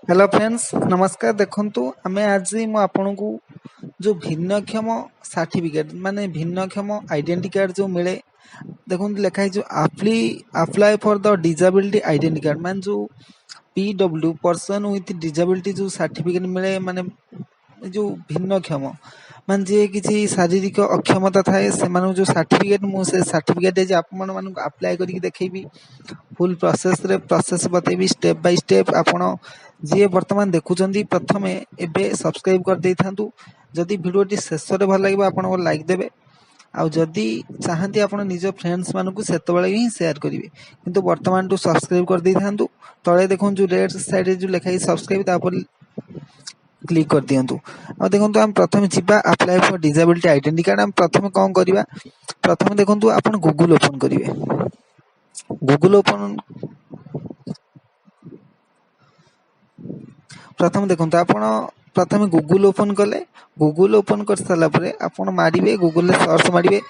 Hello friends नमस्कार। देखंतु आमे आज मु आपन को जो भिन्नक्षम सर्टिफिकेट माने भिन्नक्षम आइडेंटिटी कार्ड जो मिले देखो लिखा है जो apply for the disability identity card मान जो पीडब्ल्यू पर्सन विथ डिजेबिलिटी जो सर्टिफिकेट मिले माने जो भिन्नक्षम मान जे किसी शारीरिक अक्षमता थाए से जो सर्टिफिकेट मु से सर्टिफिकेट जे आपन मान अप्लाई करी देखैबी फुल प्रोसेस बतेबी स्टेप बाय स्टेप। आपण जी वर्तमान देखुचंदी प्रथमे एबे सब्सक्राइब कर दे थांतु। जदि वीडियोटी शेष रे भल लागिबा आपण को लाइक देबे आ जदि चाहती आपण निज फ्रेंड्स मानकु सेतबेले ही शेयर करिवे किंतु वर्तमान टू सब्सक्राइब कर दे थांतु। तळे देखों जो रेड साइड रे जो लिखा है सब्सक्राइब तापर क्लिक कर दियंतु। आ देखंतु हम प्रथमे जिबा apply for disability identity card. हम प्रथमे कोन करिबा प्रथमे देखंतु आपण गूगल ओपन करिवे। गूगल ओपन प्रथम देखो आपण प्रथम गूगल ओपन कले गूगल ओपन कर सारा परे आपण मारिबे गूगल सर्च मारिबे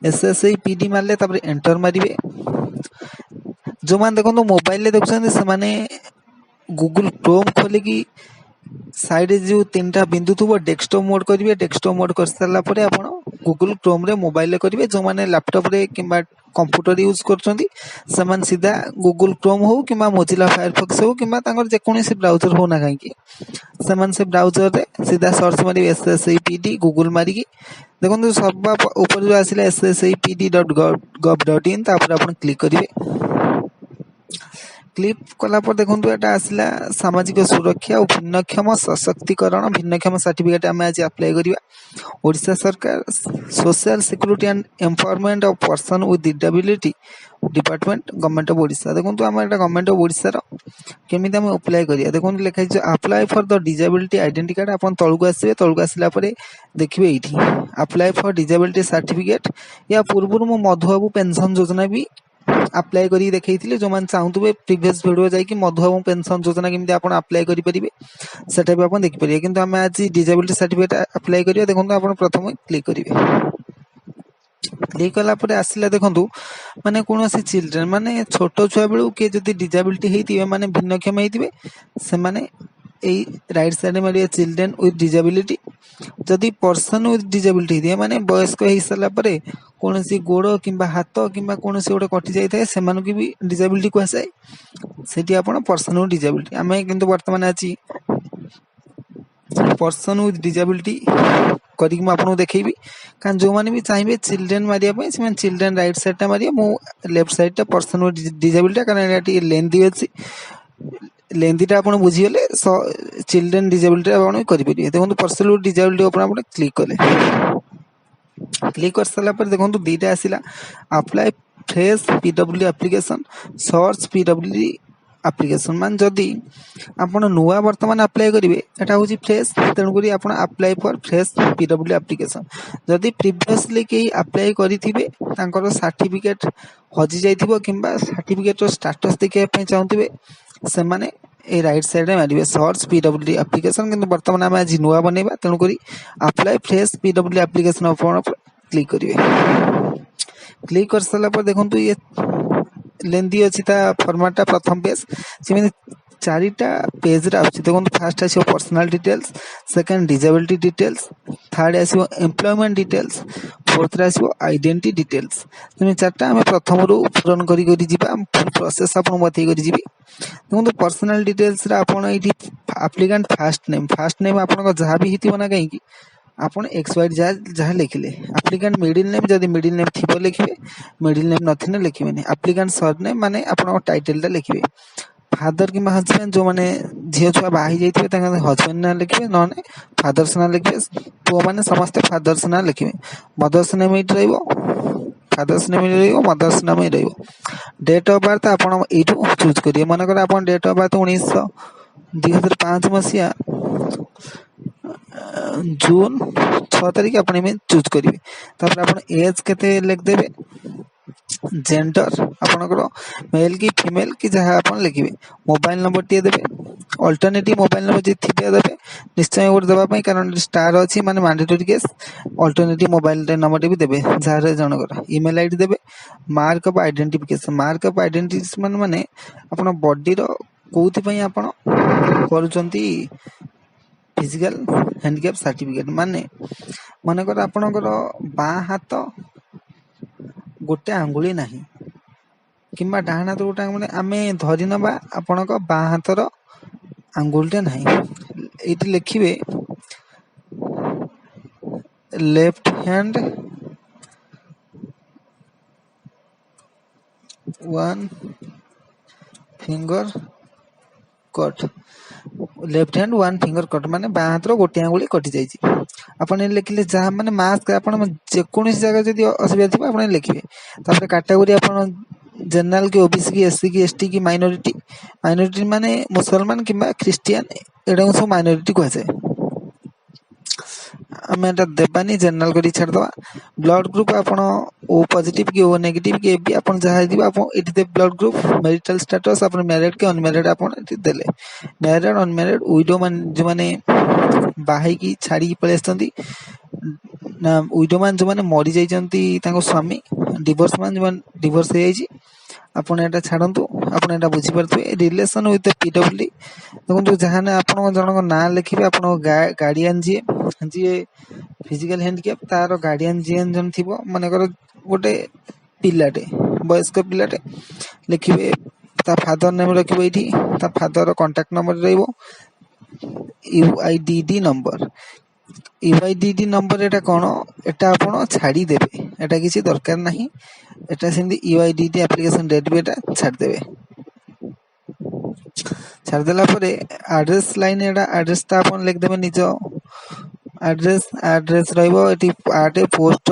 एसएसआईपीडी मारले तापर एंटर मारिबे। जो मान देखो मोबाइल ले देखछन से माने गूगल क्रोम खोले की साइड जो तीनटा बिंदु थो डेस्कटॉप मोड करेंगे। डेस्कटॉप मोड कर सारा परे आपण गूगल क्रोम रे मोबाइल रे करेंगे। जो माने लैपटॉप रे किंबा कंप्यूटर यूज करछंती समान सीधा गूगल क्रोम हो किंबा मोजिला फायरफॉक्स हो किंबा तांगर जे कोनोसी ब्राउजर हो ना काई की समान से ब्राउजर रे सीधा सर्च मारी एसएसआईपीडी गूगल मारी की देखो सब ऊपर जो आसिला ssapd.gov.in तापर आपण क्लिक करिवे। क्लिक कला पर देखो एटा आसला सामाजिक सुरक्षा और भिन्नक्षम सशक्तिकरण भिन्नक्षम सर्टिफिकेट आम आज अप्लाई करिवा। ओडिशा सरकार social security and empowerment of person with disability department government of Odisha. देखो आम एटा गवर्नमेंट ऑफ ओडिशा रो केमिति हम अप्लाई करिया। देखो लिखा है apply for the disability identity card. आपण तळकु आसीबे तळकु आसिला परे देखिबे एठी अप्लाई फॉर डिसेबिलिटी सर्टिफिकेट। या पूर्व मु मधुबाबू पेंशन योजना भी अप्लाई करी देखैथिले। जो मान चाहूतबे प्रीवियस वीडियो जाई कि मधुबाबू पेंशन योजना केमिति आपण अप्लाई करि परिबे सेटा भी आपण देखि परिबे। किंतु हम आज डिसेबिलिटी सर्टिफिकेट अप्लाई करिया। देखो आपण प्रथम क्लिक करिवे। क्लिक कला परे आसिला देखंतु माने कोनोसी चिल्ड्रन माने छोटो छुआ बेलू के जदी डिसेबिलिटी हेतिबे माने भिन्नक्षम हेतिबे से माने ए राइट साइड में चिल्ड्रन विथ डिसेबिलिटी। जदि पर्सन विथ डिसेबिलिटी दिए माने वयस्क हो सारा परे कोनोसी गोड़ किंबा हाथ किंबा कोनोसी गोटे कटि जाय थाए सेमानु की भी डिसेबिलिटी को आसे सेठी आपण पर्सन विथ डिसेबिलिटी। आमे किंतु वर्तमान आछि पर्सन विथ डिसेबिलिटी करी मैं आपको देखी कारण जो मैंने भी चाहिए चिल्ड्रेन मारिया से चिल्ड्रेन राइट साइड टा मारिया मु लेफ्ट साइड टा पर्सन विथ डिसेबिलिटी कारण ये लेंथी अच्छी लेंथीटा आप बुझीगले चिल्ड्रेन डिसेबिलिटी आप करेंगे। देखो पर्सन विथ डिसेबिलिटी क्लिक कले क्लिक कर सारा देखो दीटा आसला apply fresh PW application search PW application मान जदि आप नुआ वर्तमान अप्लाई करेंगे एटा हूँ फ्रेश तेणुक आप apply for fresh PW application. जदि प्रीवियसली कहीं अप्लाई करेंगे सर्टिफिकेट हजि जाइथिबो किंबा सर्टिफिकेट स्टेटस देखा चाहूे से माने ए राइट साइड में मारे सर्च पीडब्ल्यू एप्लिकेशन। किंतु वर्तमान आम आज नुआ बनइबा तेणुक apply fresh PW application click करेंगे। क्लिक कर सारा पर देखो ये लेंदी अच्छी फॉर्मेटा प्रथम पेज से चारिटा पेज रे आछि। देखो फर्स्ट आसी personal details second disability details third आसी एम्प्लॉयमेंट डिटेल्स फोर्थ रे आसी आइडेंटिटी डिटेल्स। तुम चारटा हमें प्रथम रु पूरण करी करी जिबा फुल प्रोसेस आपन बतई करी जिबी। देखो पर्सनल डिटेल्स रे आपन एठी एप्लिकेंट फर्स्ट नेम आपन को जहां भी हितिबो ना कहीं की आपण एक्स वाई जहाँ लिखिले एप्लिकेंट मिडिल नेम जदि मिडिल नेम थिबो लिखिबे मिडिल नेम नथिने लिखिबेनी। एप्लिकेंट सरनेम माने आपण टाइटल टा लिखिबे। फादर कि हजबैंड जो माने झील छुआ बाही जाइथिबे तांका हजबैंड ना लिखिबे नने फादर्स ना लिखिबे। पुओ माने समस्त फादर्स ना लिखिबे। मदर्स नेम एट रहइबो फादर्स नेम रहइबो मदर्स नेम रहइबो। डेट ऑफ बर्थ आपण एटू चूज करिए। मन कर आपण डेट ऑफ बर्थ 2005 मसिया जून 6 तारीख आप चूज करेंगे। तापर आप एज केते लिख देबे जेंडर आपनकर मेल की फीमेल की जहाँ आप लिखिबे। मोबाइल नंबर टी देबे अल्टरनेटिव मोबाइल नंबर जी थिबे देबे निश्चय गोटे देबा पई कारण स्टार अछि माने mandatory case alternative mobile number भी देबे जार जनकर ईमेल आईडी देबे मार्क ऑफ आइडेंटिफिकेशन माने आपण बॉडी रो कोउथि पई आपण करूचंती फिजिकल हैंडिकैप सर्टिफिकेट माने मनकर आपणकर बाँ हाथ गोटे आंगुली नाही किंबा डाहाण हाथ गोटे आंगुली आमे धरि नबा आपणक बाँ हाथर आंगुलटे नाही एठी लिखिबे left hand one finger cut left hand one finger cut माने बाँ हाथ गोटे आंगुली कटि जाइछि आपण लिखिले जहाँ माने मास्क आपण जेकोसी जगह जदि असुविधा थी आपण लिखिबे तापर कैटेगरी आपण जनरल की ओबीसी की एससी की एसटी की माइनॉरिटी माने मुसलमान किंबा क्रिश्चियन एडा सब माइनॉरिटी को है आम एटा देबानी जनरल करी छाड़ दवा ब्लड ग्रुप आपण ओ पॉजिटिव की ओ नेगेटिव की एबी आपण जहा दिबा आपण एठी दे ब्लड ग्रुप मैरिटल स्टेटस आपण मैरिड के अनमैरिड आपण एठी देले मैरिड अनमैरिड विडो मान जो माने बाहाई की छाड़ी की पळेस्तंती ना विडो मान जो माने मरि जाइचंती ताको स्वामी डिवोर्स मान जो डिवोर्स हे जाइछि आपण एटा छाडंतु आपण एटा बुझी परथुए रिलेशन विथ पीडब्ल्यूडी देखो जहां ने आपण जनक ना लिखिबे आपण गार्डियन जी फिजिकल हैंडिकैप तार गार्डियन जी जन थिबो माने कर गोटे पिलाटे वयस्क पिलाटे लिखिबे ता फादर नेम रखिबे एठी ता फादर कांटेक्ट नंबर रहइबो यूआईडीडी नंबर एटा कोन एटा आपण छाडी देबे एटा किछि दरकार नाही एटा सेंदी यूआईडीडी एप्लीकेशन डेट भी एटा छाड देबे छाड देला परे एड्रेस लाइन एटा एड्रेस ता आपण लिख देबे निज एड्रेस रहइबो एटी आटे पोस्ट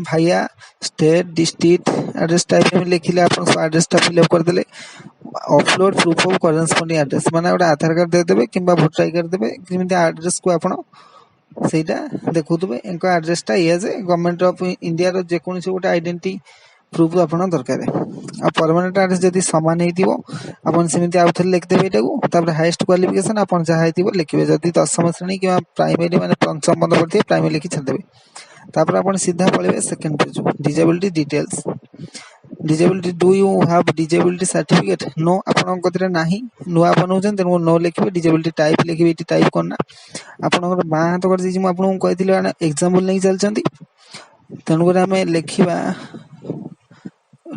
भाया स्टेट डिस्ट्रिक्ट एड्रेस टाइप में लिखिले आपण एड्रेस ता फिल अप कर देले upload proof of corresponding address माने ओटा आधार कार्ड दे देबे किंबा वोटर आई कार्ड देबे किमिति एड्रेस को आपण सेटा देखुतबे एंको एड्रेस ता ये जे गवर्नमेंट ऑफ इंडिया रो जे कोनसी गोटे आइडेंटिटी प्रूफ आपण दरकार आ परमानेंट एड्रेस जदी समान हेतिबो आपण सेमिति आउ थले लिख देबे एटाको तापर हाईएस्ट क्वालिफिकेशन आपण जहा हेतिबो लिखिबे जदी 10वीं श्रेणी किबा प्राइमरी माने पंचम पद पड़थि प्राइमरी लिखि छाड़ देबे तापर आपण सीधा पळेबे second page disability details disability do you have disability certificate no आपण कतरे नाही नुआ बनौछन तेनु नो लिखिबे डिसेबिलिटी टाइप लिखिबे इति टाइप करना आपण बाँ हाथ कर जे म आपण कहथिले एग्जांपल नै चलचंती तेनु करे हमें लिखिबा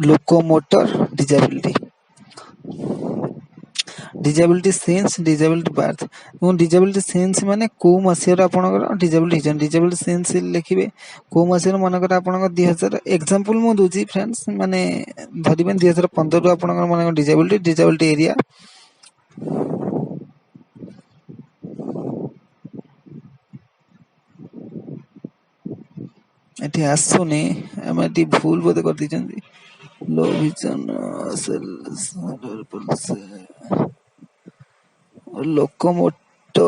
locomotor disability sense disability birth disability sense माने को मसियर आपनकर डिसेबिलिटी डिसेबिलिटी सेंस लिखिबे को मसियर मनकर आपनकर 2000 एग्जांपल मु दोजी फ्रेंड्स माने धरिबे 2015 रु आपनकर मनकर डिसेबिलिटी एरिया एठी आसुने हम एठी भूल बोध कर दिचंदी लो विजन सेल्स पल्स लोकोमोटो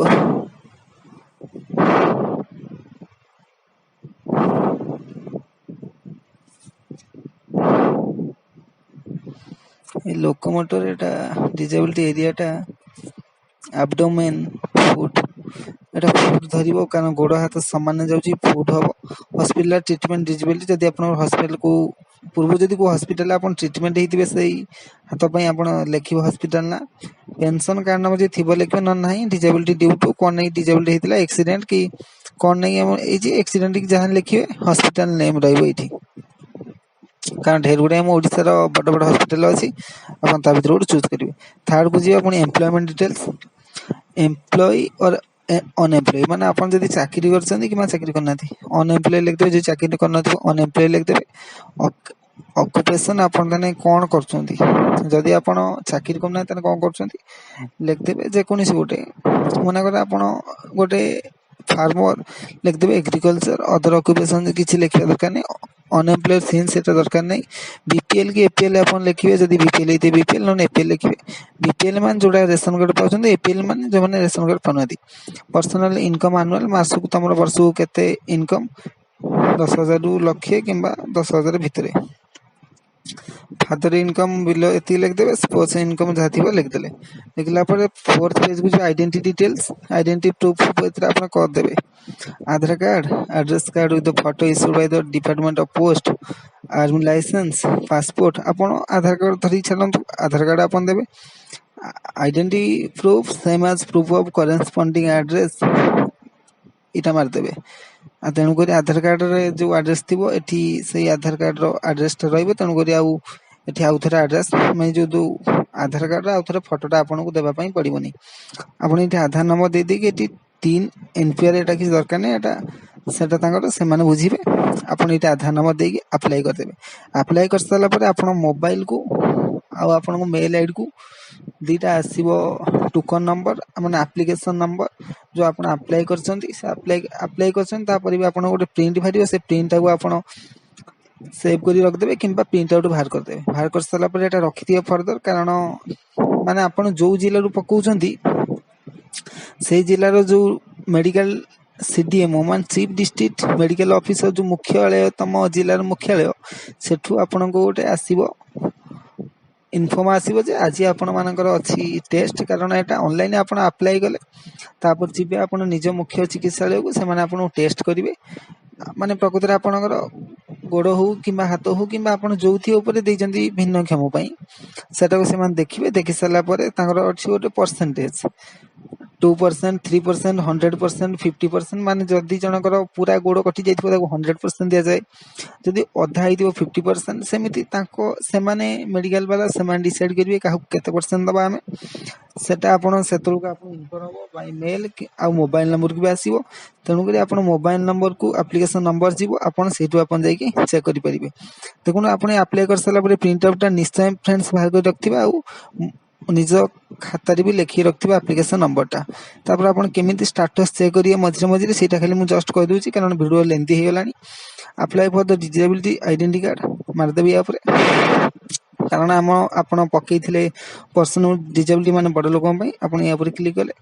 लोकोमोटर एटा डिसेबिलिटी एरिया टा एब्डोमेन फुट एटा फुट धरिबो कारण गोड़ हाथ समान जाउची फुट हबो हॉस्पिटल ट्रीटमेंट डिसेबिलिटी जदी आपण हॉस्पिटल को पूर्व जदी को हॉस्पिटल आपण ट्रीटमेंट हेतिबे सही हाथ पई आपण लेखिबो हॉस्पिटल ना पेंशन कार्ड नंबर जे थिबो लेखिबो न नाही डिसेबिलिटी ड्यू टू कोन नै डिसेबिलिटी हेतिला एक्सीडेंट की कोन नै ए जे एक्सीडेंट की जहां लेखिबे हॉस्पिटल नेम रहइबो एठी कारण ढेर गुडे हम ओडिसा रो बड़ बड़ हॉस्पिटल अछि आपण ता भीतर चूज करिवे थर्ड को जे आपण एम्प्लॉयमेंट डिटेल्स एम्प्लॉय और अनएम्प्लॉय माने आपण जदी चाकरी करछन कि मा चाकरी करनाथि अनएम्प्लॉय लिख देबे जे चाकरी करनाथि अनएम्प्लॉय लिख देबे ऑक्युपेशन आपण तने कोन करछंती जदी आपण चाकरी करना तने कोन करछंती लिख देबे जे कोनसी गोटे मना कर आपण गोटे फार्मर लिख देबे एग्रीकल्चर अदर ऑक्युपेशन किछि लिखिया दरकार नै अनएम्प्लॉयड सिंस सेटा दरकार नै बीपीएल की एपीएल आपण लिखिबे जदी बीपीएल हेते बीपीएल न एपीएल लिखिबे बीपीएल मान जोडा रेशन कार्ड पाउछन एपीएल मान जो माने रेशन कार्ड पाउनाती पर्सनल इनकम एनुअल मासु तमरो वर्ष केते इनकम 10,000 रु लक्ष्य किंबा 10,000 भितरे फादर इनकम बिलो एति लिखिदेवे स्पोर्ट्स इनकम जहाँ थी लिखिदेले लिखला फोर्थ पेज को जो आइडेंटिटी डिटेल्स आइडेंटिटी प्रूफ आप करदेवे Aadhaar card address card with photo issued by the department of post army licence passport आपण आधार कार्ड धरी चलतु आधार कार्ड आपन देवे identity proof same as proof of corresponding address इटा मारदेवे तेणुक आधार कार्ड रे जो एड्रेस थी एटी से आधार कार्ड एड्रेस रही तेणुक एटी आउ थे एड्रेस मैं जो आधार कार्ड आउ थे फोटोटा आपन को देवाई पड़ोनी आपड़ ये आधार नंबर दे देकी 3 एनपीआर एटा किसी दरकार नहीं एटा से बुझे आपड़ ये आधार नंबर देकी अप्लाई करदेवे अप्लाई कर सारापर आप मोबाइल को आपन मेल आईडी को दीटा आसो टोकन नंबर माने एप्लिकेशन नंबर जो आप अप्लाई अप्लाई कर गोटे प्रिंट बाहर से प्रिंट को आप सेव कर रखिदेवे कि प्रिंट आउट बाहर करदेवे बाहर कर सारापर एटा रखिथे फर्दर कारण माने आप जो जिलू पकाउछंती से जिलार जो मेडिकल सीडीएमओ मान चीफ डिस्ट्रिक्ट मेडिकल ऑफिसर जो मुख्यालय तम जिलार मुख्यालय सेठू आपन को गोटे आसीबो इनफॉर्म आसीबो जे आज आपण मानकर अछि टेस्ट कारण एटा ऑनलाइन आपण अप्लाई कले तापर जिबे आपण निज मुख्य चिकित्सालय को से माने आपण टेस्ट करिवे माने प्रकृति आपणकर गोड़ हो कि हाथ हो कि जो ऊपर भिन्नक्षम सेटा से देखिए देखी सारा अच्छी गोटे परसेंटेज 2% 3% 100% 50% माने जदि जनकर पूरा गोड़ कटि जाइथिबो 100% दिया जाए जदि अधा होइथिबो 50% सेमिति से मेडिकल वाला से डिसाइड करेंगे क्या केते परसेंट दबा आमे सेटा आपण सेतुक आपण इन्फॉर्म हो बाय मेल आ मोबाइल नंबर को भी आसीबो तेणुक आपण मोबाइल नंबर को एप्लिकेशन नंबर जीवो आपण सेटु आपण जाई चेक करि परिबे देखुन आपण अप्लाई कर साला परे प्रिंट आउट निश्चय फ्रेंड्स बाहर कर रखथिबा आ निज खाता भी लिखी रखिए एप्लिकेशन नंबरटा तापर आपण केमिति स्टेटस चेक करिए मझे मझे से खाली मुझे जस्ट कह दूची कारण वीडियो लेंथी हो गलानी apply for the disability identity card मारदेवी या कारण आम आपण पकईले पर्सनल डिसेबिलिटी माने बड़ लोक आपण या क्लिक कले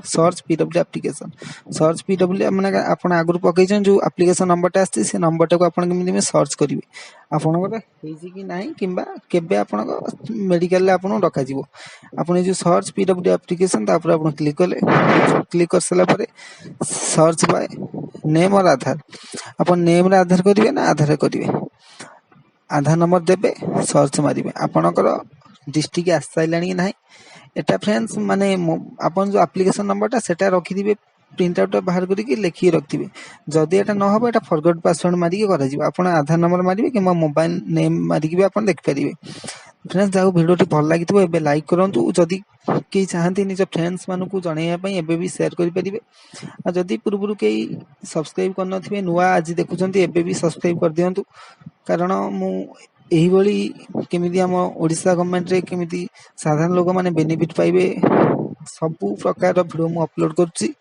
search PW application search PW माने आपण आगु पकई जो एप्लिकेशन नंबरटा आछि से नंबरटा को आपण केमिति सर्च करिवे आपणकर हेजी कि नाही किंबा केबे आपण मेडिकल रे आपण रखा जीवो आपण जो सर्च पीडब्ल्यू एप्लिकेशन तापर आपण क्लिक कर साला परे सर्च बाय नेम और आधार आपण नेम रे आधार करिवे ना आधार करिवे आधार नंबर देबे सर्च मारिबे आपणकर डिस्ट्रिक्ट आस साइलानी कि नाही एटा फ्रेंड्स माने आपण जो एप्लिकेशन नंबरटा सेटा रखि दिबे प्रिंट आउट बाहर करके लिखि रखिबे जदि एटा न होबो एटा फॉरगॉट पासवर्ड मारिके करा जिवो आपण आधार नंबर मारिबे कि मोबाइल नेम मारिके भी आपण देख परिबे फ्रेंड्स जाऊ वीडियोटी भल लागिथिबो एबे लाइक करंतु जदि के चाहते निज फ्रेंड्स मानु को जणैया पई एबे भी शेयर करि परिबे आ जदि पूर्वरु के सब्सक्राइब करन थिबे नुवा आज देखुचंती एबे भी सब्सक्राइब कर दियंतु कारण मु एही भली केमिति हम ओडिसा गवर्नमेंट रे केमिति साधारण लोक माने बेनिफिट पाइबे सब प्रकार वीडियो मु अपलोड करछि।